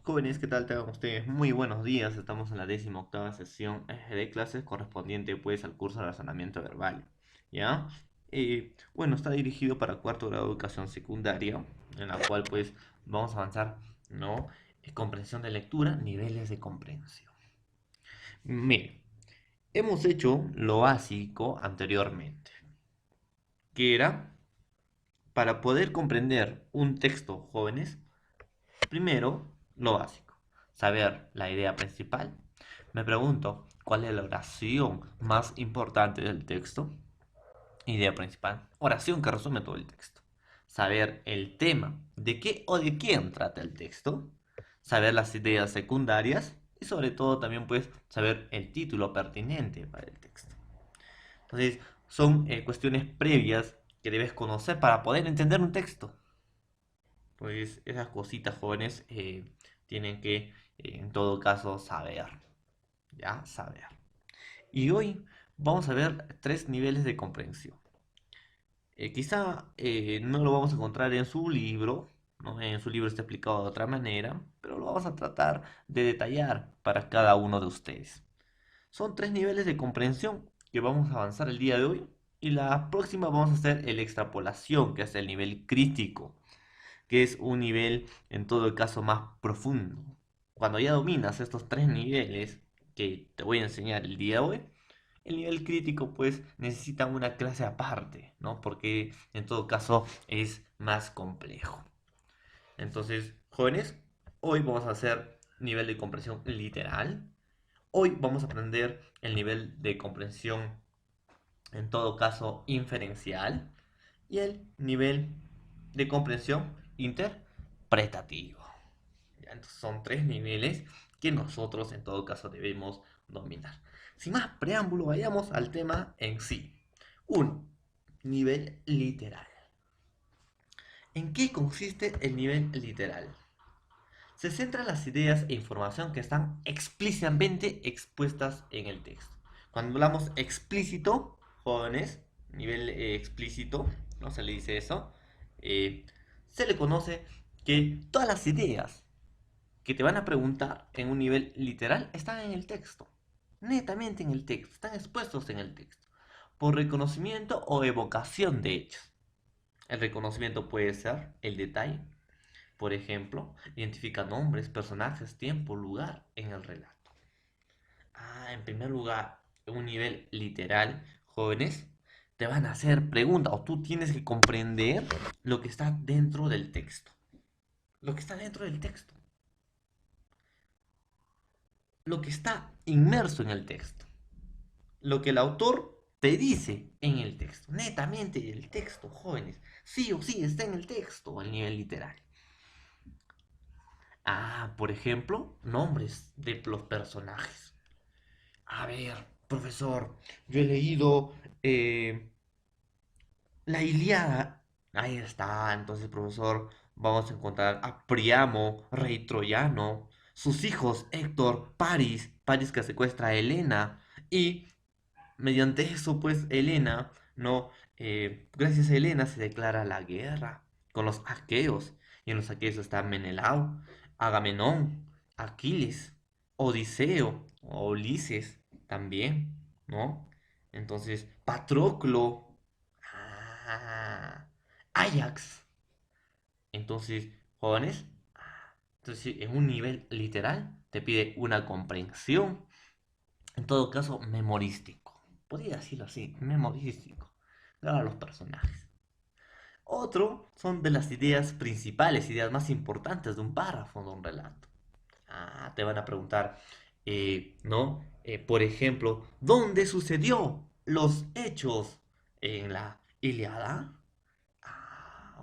Jóvenes, ¿qué tal? Tengan ustedes muy buenos días. Estamos en la 18ª sesión de clases correspondiente pues al curso de razonamiento verbal. ¿Ya? Bueno, está dirigido para cuarto grado de educación secundaria, en la cual pues vamos a avanzar, ¿no? Comprensión de lectura, niveles de comprensión. Mire, hemos hecho lo básico anteriormente, que era para poder comprender un texto, jóvenes. Primero, lo básico, saber la idea principal. Me pregunto, ¿cuál es la oración más importante del texto? Idea principal, oración que resume todo el texto. Saber el tema, de qué o de quién trata el texto. Saber las ideas secundarias y sobre todo también pues saber el título pertinente para el texto. Entonces, son cuestiones previas que debes conocer para poder entender un texto. Pues esas cositas jóvenes tienen que, en todo caso, saber, ¿ya? Saber. Y hoy vamos a ver tres niveles de comprensión. Quizá no lo vamos a encontrar en su libro, ¿no? En su libro está explicado de otra manera, pero lo vamos a tratar de detallar para cada uno de ustedes. Son tres niveles de comprensión que vamos a avanzar el día de hoy. Y la próxima vamos a hacer el extrapolación, que es el nivel crítico, que es un nivel en todo caso más profundo. Cuando ya dominas estos tres niveles que te voy a enseñar el día de hoy, el nivel crítico pues necesita una clase aparte, ¿no? Porque en todo caso es más complejo. Entonces, jóvenes, hoy vamos a hacer nivel de comprensión literal. Hoy vamos a aprender el nivel de comprensión en todo caso inferencial y el nivel de comprensión interpretativo. ¿Ya? Entonces son tres niveles que nosotros en todo caso debemos dominar. Sin más preámbulo, vayamos al tema en sí. 1. Nivel literal. ¿En qué consiste el nivel literal? Se centra en las ideas e información que están explícitamente expuestas en el texto. Cuando hablamos explícito, jóvenes, nivel explícito, no se le dice eso, eh, se le conoce que todas las ideas que te van a preguntar en un nivel literal están en el texto, netamente en el texto, están expuestos en el texto, por reconocimiento o evocación de hechos. El reconocimiento puede ser el detalle, por ejemplo, identifica nombres, personajes, tiempo, lugar en el relato. En primer lugar, en un nivel literal, jóvenes, te van a hacer preguntas o tú tienes que comprender lo que está dentro del texto. Lo que está dentro del texto. Lo que está inmerso en el texto. Lo que el autor te dice en el texto. Netamente el texto, jóvenes. Sí o sí está en el texto, el nivel literal. Por ejemplo, nombres de los personajes. A ver, profesor, yo he leído la Ilíada. Ahí está, entonces, profesor, vamos a encontrar a Priamo, rey troyano, sus hijos Héctor, Paris que secuestra a Helena, y mediante eso, pues, Helena, ¿no? Gracias a Helena se declara la guerra con los aqueos, y en los aqueos está Menelao, Agamenón, Aquiles, Odiseo, Ulises también, ¿no? Entonces, Patroclo, ah, Ajax. Entonces, jóvenes, entonces en un nivel literal te pide una comprensión, en todo caso, memorístico. Podría decirlo así, memorístico. A los personajes. Otro son de las ideas principales, ideas más importantes de un párrafo, de un relato. Te van a preguntar, ¿no? Por ejemplo, ¿dónde sucedió los hechos en la Ilíada?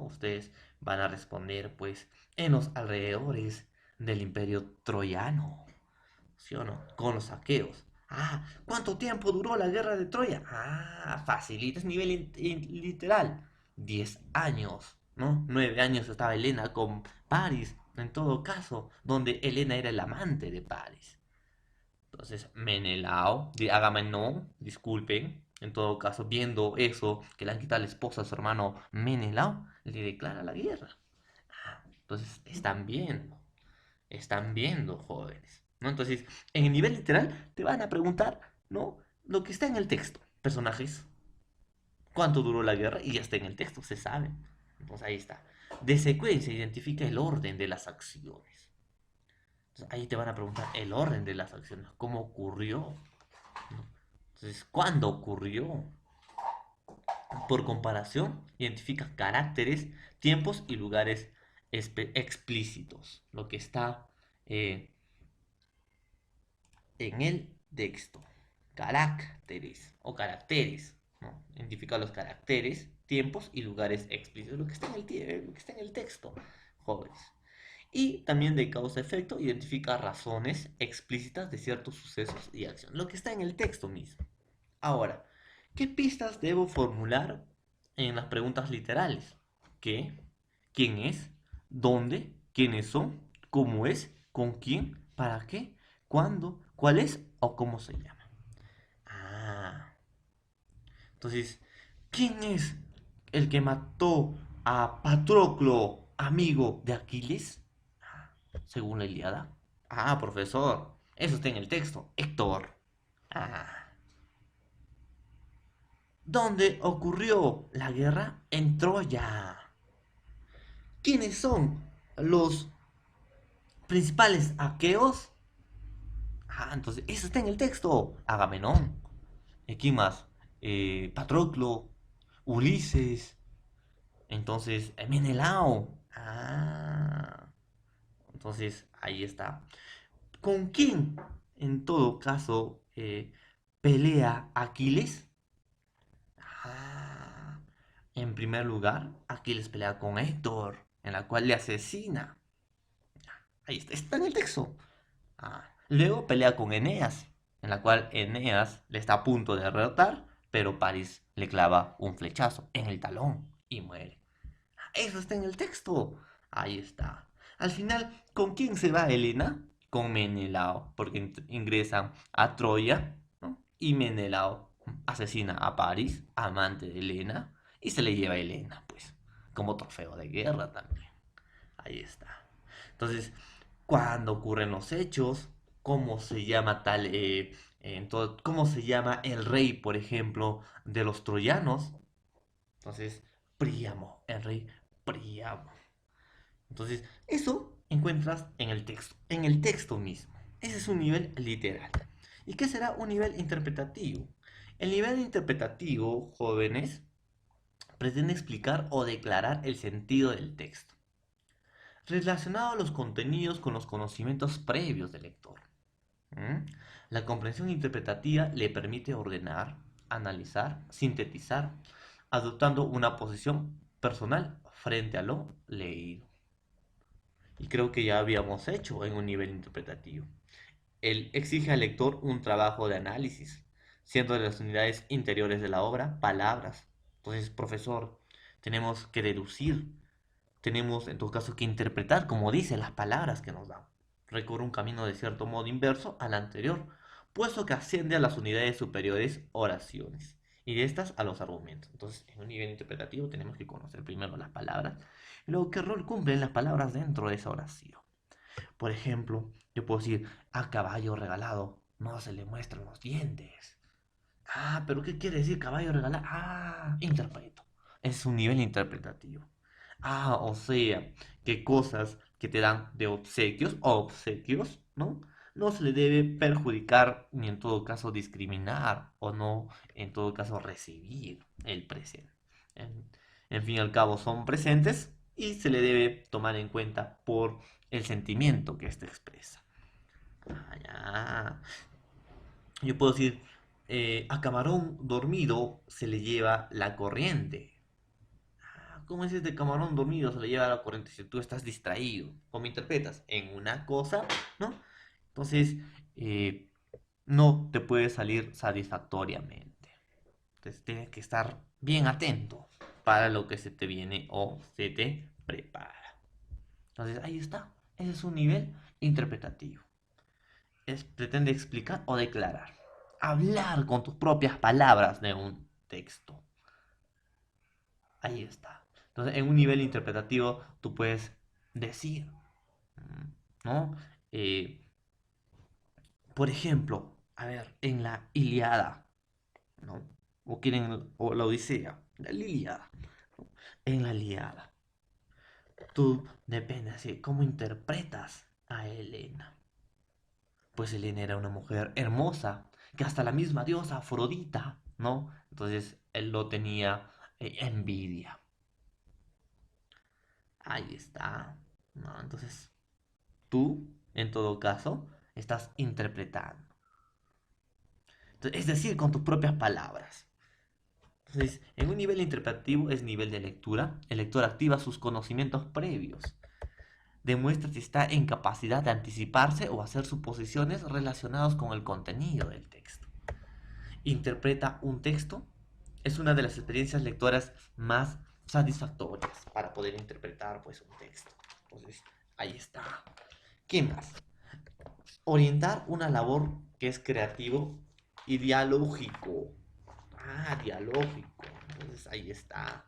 Ustedes van a responder, pues, en los alrededores del imperio troyano, ¿sí o no? Con los saqueos. ¿Cuánto tiempo duró la guerra de Troya? Facilita, es nivel literal. 10 años, ¿no? 9 años estaba Helena con Paris, en todo caso, donde Helena era el amante de Paris. Entonces, Menelao, de Agamenón, disculpen, en todo caso, viendo eso, que le han quitado la esposa a su hermano Menelao, le declara la guerra. Entonces, están bien. están viendo, jóvenes, ¿no? Entonces, en el nivel literal te van a preguntar, ¿no? Lo que está en el texto. Personajes, cuánto duró la guerra y ya está en el texto, se sabe. Entonces ahí está. De secuencia identifica el orden de las acciones. Entonces, ahí te van a preguntar el orden de las acciones, cómo ocurrió. Entonces, ¿cuándo ocurrió? Por comparación, identifica caracteres, tiempos y lugares explícitos. Lo que está eh, en el texto. Caracteres o caracteres, ¿no? Identifica los caracteres, tiempos y lugares explícitos. Lo que está en lo que está en el texto, jóvenes. Y también de causa-efecto, identifica razones explícitas de ciertos sucesos y acciones. Lo que está en el texto mismo. Ahora, ¿qué pistas debo formular en las preguntas literales? ¿Qué? ¿Quién es? ¿Dónde? ¿Quiénes son? ¿Cómo es? ¿Con quién? ¿Para qué? ¿Cuándo? ¿Cuál es? ¿O cómo se llama? Ah, entonces, ¿quién es el que mató a Patroclo, amigo de Aquiles? Según la Ilíada. Ah, profesor, eso está en el texto. Héctor. Ah. ¿Dónde ocurrió la guerra? En Troya. ¿Quiénes son los principales aqueos? Ah, entonces, eso está en el texto. Agamenón. ¿Quién más? Patroclo. Ulises. Entonces, Menelao. Ah. Entonces, ahí está. ¿Con quién, en todo caso, pelea Aquiles? Ah, en primer lugar, Aquiles pelea con Héctor, en la cual le asesina. Ahí está, está en el texto. Luego pelea con Eneas, en la cual Eneas le está a punto de derrotar, pero París le clava un flechazo en el talón y muere. Eso está en el texto. Ahí está. Al final, ¿con quién se va Helena? Con Menelao, porque ingresan a Troya, ¿no? Y Menelao asesina a París, amante de Helena, y se le lleva a Helena, pues, como trofeo de guerra también. Ahí está. Entonces, ¿cuándo ocurren los hechos? ¿Cómo se llama tal, cómo se llama el rey, por ejemplo, de los troyanos? Entonces, Príamo, el rey Príamo. Entonces, eso encuentras en el texto mismo. Ese es un nivel literal. ¿Y qué será un nivel interpretativo? El nivel interpretativo, jóvenes, pretende explicar o declarar el sentido del texto, relacionado a los contenidos con los conocimientos previos del lector. ¿Mm? La comprensión interpretativa le permite ordenar, analizar, sintetizar, adoptando una posición personal frente a lo leído. Y creo que ya habíamos hecho en un nivel interpretativo. Él exige al lector un trabajo de análisis, siendo de las unidades interiores de la obra palabras. Entonces, profesor, tenemos que deducir, tenemos en todo caso que interpretar, como dice, las palabras que nos dan. Recorre un camino de cierto modo inverso al anterior, puesto que asciende a las unidades superiores oraciones y de estas a los argumentos. Entonces, en un nivel interpretativo tenemos que conocer primero las palabras y luego qué rol cumplen las palabras dentro de esa oración. Por ejemplo, yo puedo decir, a caballo regalado no se le muestran los dientes. Ah, pero ¿qué quiere decir caballo regalado? Ah, interpreto. Es un nivel interpretativo. Ah, o sea, que cosas que te dan de obsequios o obsequios, ¿no? No se le debe perjudicar ni en todo caso discriminar o no en todo caso recibir el presente. En, en fin y al cabo son presentes y se le debe tomar en cuenta por el sentimiento que éste expresa. Ah, ya. Yo puedo decir, a camarón dormido se le lleva la corriente. ¿Cómo es este camarón dormido? Se le lleva la corriente si tú estás distraído. ¿Cómo interpretas? En una cosa, ¿no? Entonces, eh, no te puede salir satisfactoriamente. Entonces, tienes que estar bien atento para lo que se te viene o se te prepara. Entonces, ahí está. Ese es un nivel interpretativo. Pretende explicar o declarar. Hablar con tus propias palabras de un texto. Ahí está. Entonces, en un nivel interpretativo, tú puedes decir. ¿no? Eh, por ejemplo, a ver, en la Iliada, ¿no? O la Odisea, la Ilíada, ¿no? En la Ilíada, tú depende así, cómo interpretas a Helena. Pues Helena era una mujer hermosa, que hasta la misma diosa Afrodita, ¿no? Entonces él lo tenía envidia. Ahí está, ¿no? Entonces tú, en todo caso, estás interpretando. Es decir, con tus propias palabras. Entonces, en un nivel interpretativo es nivel de lectura. El lector activa sus conocimientos previos. Demuestra si está en capacidad de anticiparse o hacer suposiciones relacionadas con el contenido del texto. Interpreta un texto. Es una de las experiencias lectoras más satisfactorias para poder interpretar pues, un texto. Entonces, ahí está. ¿Qué más? Orientar una labor que es creativo y dialógico. Ah, dialógico. Entonces ahí está.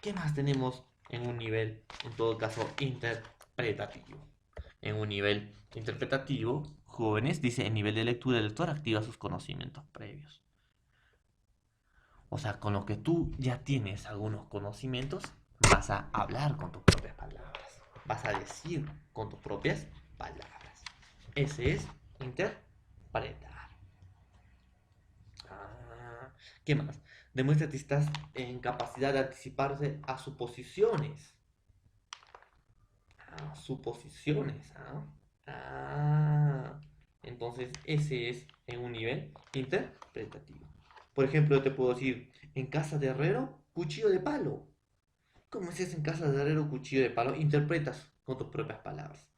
¿Qué más tenemos en un nivel, en todo caso, interpretativo? En un nivel interpretativo, jóvenes, dice, en nivel de lectura, el lector activa sus conocimientos previos. O sea, con lo que tú ya tienes algunos conocimientos, vas a hablar con tus propias palabras. Vas a decir con tus propias palabras. Ese es interpretar. Ah, ¿qué más? Demuestra que estás en capacidad de anticiparse a suposiciones. A suposiciones. Entonces, ese es en un nivel interpretativo. Por ejemplo, yo te puedo decir, en casa de herrero, cuchillo de palo. ¿Cómo se hace en casa de herrero, cuchillo de palo? Interpretas con tus propias palabras.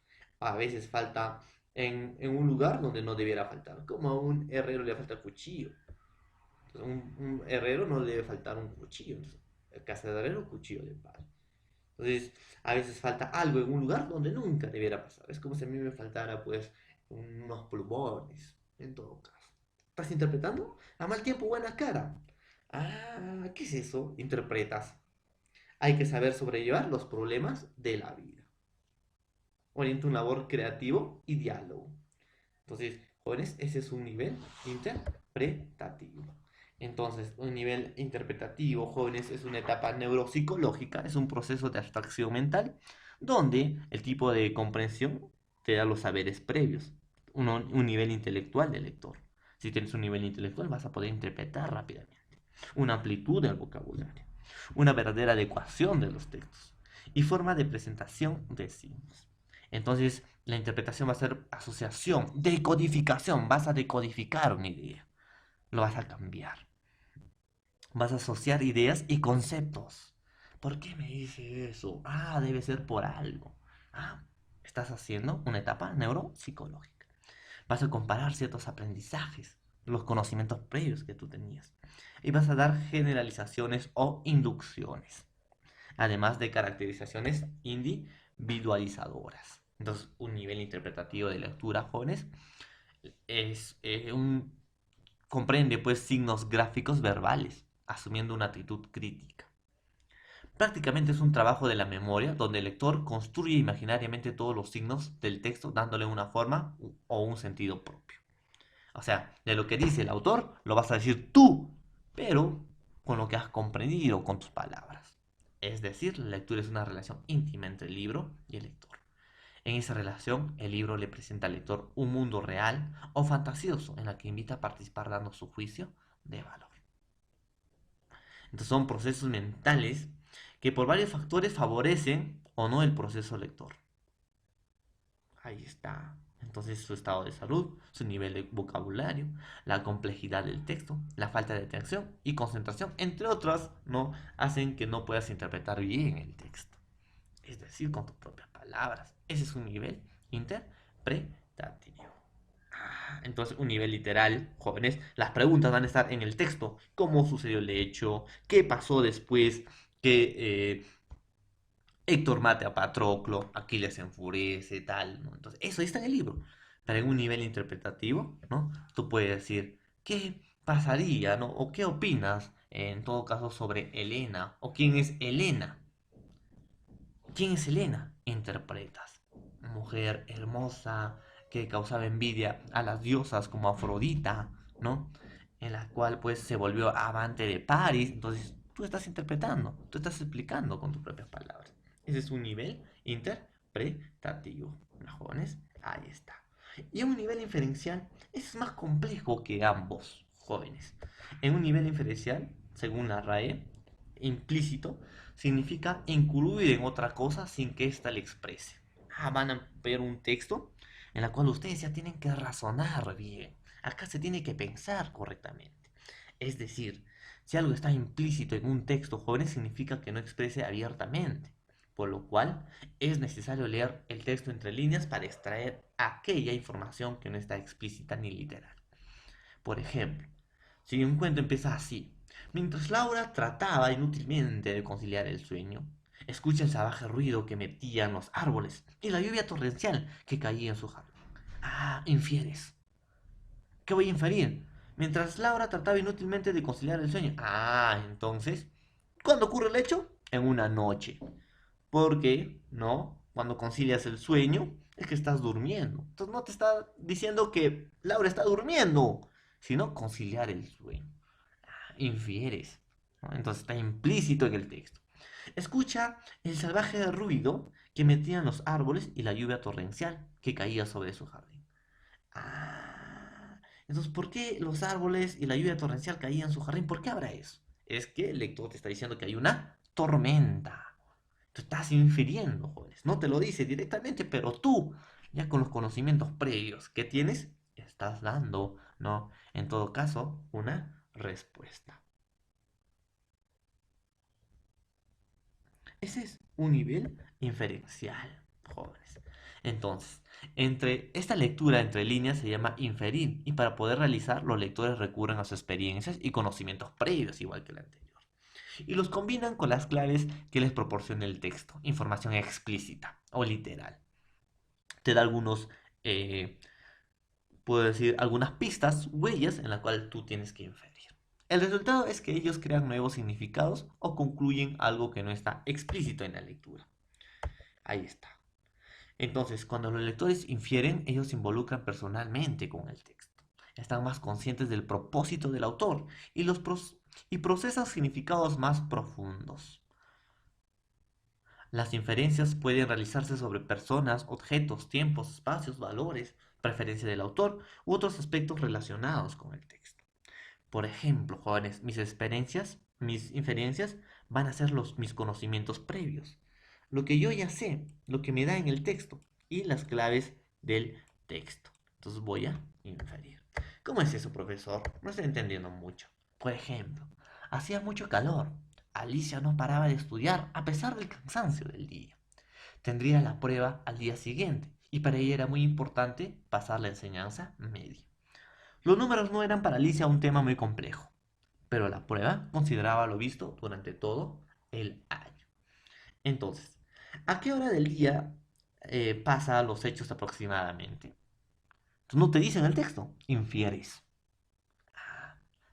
A veces falta en un lugar donde no debiera faltar. Como a un herrero le falta cuchillo. Un herrero no le debe faltar un cuchillo. Entonces, el cazadorero, cuchillo de palo. Entonces, a veces falta algo en un lugar donde nunca debiera pasar. Es como si a mí me faltara, pues, unos pulmones, en todo caso. ¿Estás interpretando? A mal tiempo, buena cara. Ah, ¿qué es eso? Interpretas. Hay que saber sobrellevar los problemas de la vida. Orienta un labor creativo y diálogo. Entonces, jóvenes, ese es un nivel interpretativo. Entonces, un nivel interpretativo, jóvenes, es una etapa neuropsicológica, es un proceso de abstracción mental, donde el tipo de comprensión te da los saberes previos, un nivel intelectual del lector. Si tienes un nivel intelectual, vas a poder interpretar rápidamente, una amplitud del vocabulario, una verdadera adecuación de los textos y forma de presentación de signos. Entonces, la interpretación va a ser asociación, decodificación. Vas a decodificar una idea. Lo vas a cambiar. Vas a asociar ideas y conceptos. ¿Por qué me dice eso? Ah, debe ser por algo. Ah, estás haciendo una etapa neuropsicológica. Vas a comparar ciertos aprendizajes, los conocimientos previos que tú tenías. Y vas a dar generalizaciones o inducciones, además de caracterizaciones individualizadoras. Entonces, un nivel interpretativo de lectura, jóvenes, es comprende pues signos gráficos verbales, asumiendo una actitud crítica. Prácticamente es un trabajo de la memoria donde el lector construye imaginariamente todos los signos del texto dándole una forma o un sentido propio. O sea, de lo que dice el autor lo vas a decir tú, pero con lo que has comprendido con tus palabras. Es decir, la lectura es una relación íntima entre el libro y el lector. En esa relación, el libro le presenta al lector un mundo real o fantasioso en la que invita a participar dando su juicio de valor. Entonces son procesos mentales que por varios factores favorecen o no el proceso lector. Ahí está. Entonces su estado de salud, su nivel de vocabulario, la complejidad del texto, la falta de atención y concentración, entre otras, ¿no? Hacen que no puedas interpretar bien el texto. Es decir, con tus propias palabras. Ese es un nivel interpretativo. Entonces, un nivel literal, jóvenes, las preguntas van a estar en el texto. ¿Cómo sucedió el hecho? ¿Qué pasó después que Héctor mate a Patroclo? Aquiles se enfurece, tal, ¿no? Entonces, eso está en el libro. Pero en un nivel interpretativo, ¿no? Tú puedes decir, ¿qué pasaría, ¿no? O qué opinas, en todo caso, sobre Helena? ¿O quién es Helena? ¿Quién es Helena? Interpretas. mujer hermosa que causaba envidia a las diosas como Afrodita, ¿no? En la cual pues se volvió amante de Paris. Entonces tú estás interpretando, tú estás explicando con tus propias palabras. Ese es un nivel interpretativo, ¿no, jóvenes? Ahí está. Y un nivel inferencial es más complejo que ambos, jóvenes. En un nivel inferencial, según la RAE, implícito significa incluir en otra cosa sin que ésta le exprese. Van a ver un texto en el cual ustedes ya tienen que razonar bien. Acá se tiene que pensar correctamente. Es decir, si algo está implícito en un texto, jóvenes, significa que no exprese abiertamente. Por lo cual, es necesario leer el texto entre líneas para extraer aquella información que no está explícita ni literal. Por ejemplo, si un cuento empieza así: mientras Laura trataba inútilmente de conciliar el sueño, escucha el salvaje ruido que metían los árboles y la lluvia torrencial que caía en su jardín. Infieres. ¿Qué voy a inferir? Mientras Laura trataba inútilmente de conciliar el sueño. Entonces, ¿cuándo ocurre el hecho? En una noche. Porque, ¿no? Cuando concilias el sueño, es que estás durmiendo. Entonces no te está diciendo que Laura está durmiendo, sino conciliar el sueño. Infieres, ¿no? Entonces está implícito en el texto. Escucha el salvaje ruido que metían los árboles y la lluvia torrencial que caía sobre su jardín. Entonces, ¿por qué los árboles y la lluvia torrencial caían en su jardín? ¿Por qué habrá eso? Es que el lector te está diciendo que hay una tormenta. Tú estás infiriendo, jóvenes. No te lo dice directamente, pero tú, ya con los conocimientos previos que tienes, estás dando, ¿no? En todo caso, una respuesta. Ese es un nivel inferencial, jóvenes. Entonces, entre esta lectura entre líneas se llama inferir, y para poder realizar, los lectores recurren a sus experiencias y conocimientos previos, igual que el anterior, y los combinan con las claves que les proporciona el texto, información explícita o literal. Te da algunos, eh, puedo decir, algunas pistas, huellas en las cuales tú tienes que inferir. El resultado es que ellos crean nuevos significados o concluyen algo que no está explícito en la lectura. Ahí está. Entonces, cuando los lectores infieren, ellos se involucran personalmente con el texto. Están más conscientes del propósito del autor y, y procesan significados más profundos. Las inferencias pueden realizarse sobre personas, objetos, tiempos, espacios, valores, preferencia del autor u otros aspectos relacionados con el texto. Por ejemplo, jóvenes, mis inferencias van a ser mis conocimientos previos. Lo que yo ya sé, lo que me da en el texto y las claves del texto. Entonces voy a inferir. ¿Cómo es eso, profesor? No estoy entendiendo mucho. Por ejemplo, hacía mucho calor. Alicia no paraba de estudiar a pesar del cansancio del día. Tendría la prueba al día siguiente y para ella era muy importante pasar la enseñanza media. Los números no eran para Alicia un tema muy complejo, pero la prueba consideraba lo visto durante todo el año. Entonces, ¿a qué hora del día pasa los hechos aproximadamente? Entonces, no te dicen el texto, infieres.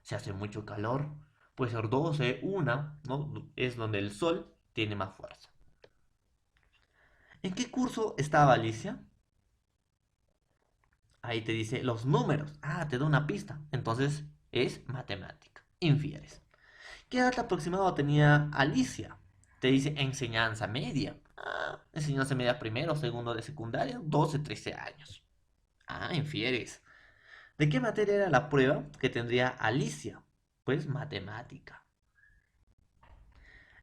Si hace mucho calor, puede ser 12, 1, ¿no? Es donde el sol tiene más fuerza. ¿En qué curso estaba Alicia? Ahí te dice los números. Te da una pista. Entonces es matemática. Infieres. ¿Qué edad aproximada tenía Alicia? Te dice enseñanza media. Enseñanza media primero, segundo de secundaria, 12, 13 años. Infieres. ¿De qué materia era la prueba que tendría Alicia? Pues matemática.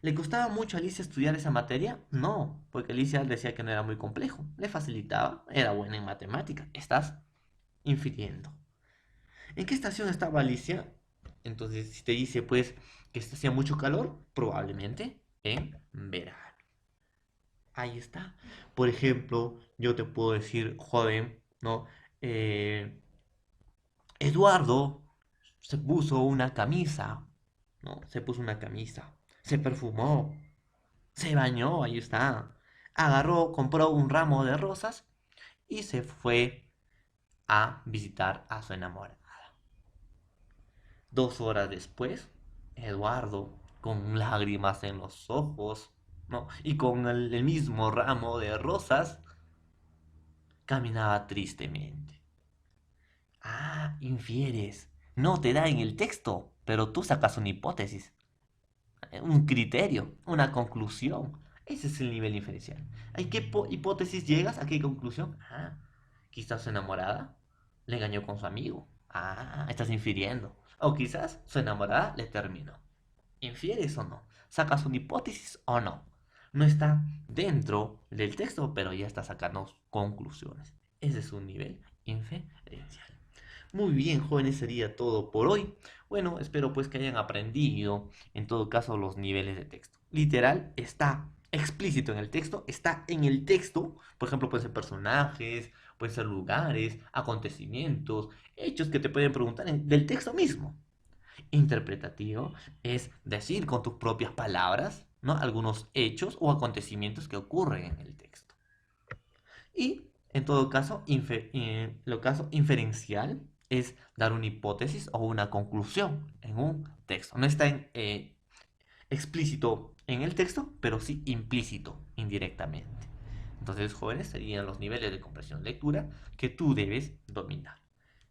¿Le costaba mucho a Alicia estudiar esa materia? No, porque Alicia decía que no era muy complejo. Le facilitaba, era buena en matemática. Estás infiriendo. ¿En qué estación estaba Alicia? Entonces, si te dice pues que hacía mucho calor, probablemente en verano. Ahí está. Por ejemplo, yo te puedo decir, joven, ¿no? Eh, Eduardo se puso una camisa, ¿no? Se puso una camisa, se perfumó, se bañó, ahí está. Agarró, compró un ramo de rosas y se fue a visitar a su enamorada. 2 horas después, Eduardo, con lágrimas en los ojos, ¿no? Y con el mismo ramo de rosas, caminaba tristemente. Ah, infieres. No te da en el texto, pero tú sacas una hipótesis, un criterio, una conclusión. Ese es el nivel inferencial. ¿A qué hipótesis llegas? ¿A qué conclusión? Ah, quizás su enamorada le engañó con su amigo. Ah, estás infiriendo. O quizás su enamorada le terminó. ¿Infieres o no? ¿Sacas una hipótesis o no? No está dentro del texto, pero ya está sacando conclusiones. Ese es un nivel inferencial. Muy bien, jóvenes, sería todo por hoy. Bueno, espero pues que hayan aprendido en todo caso los niveles de texto. Literal, está explícito en el texto, está en el texto. Por ejemplo, pueden ser personajes, pueden ser lugares, acontecimientos, hechos que te pueden preguntar del texto mismo. Interpretativo es decir con tus propias palabras, ¿no? Algunos hechos o acontecimientos que ocurren en el texto. Y en todo caso, lo caso inferencial es dar una hipótesis o una conclusión en un texto. No está explícito en el texto, pero sí implícito indirectamente. Entonces, jóvenes, serían los niveles de comprensión lectura que tú debes dominar.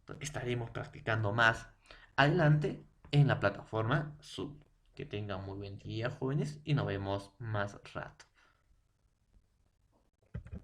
Entonces, estaremos practicando más adelante en la plataforma Zoom. Que tengan muy buen día, jóvenes, y nos vemos más rato.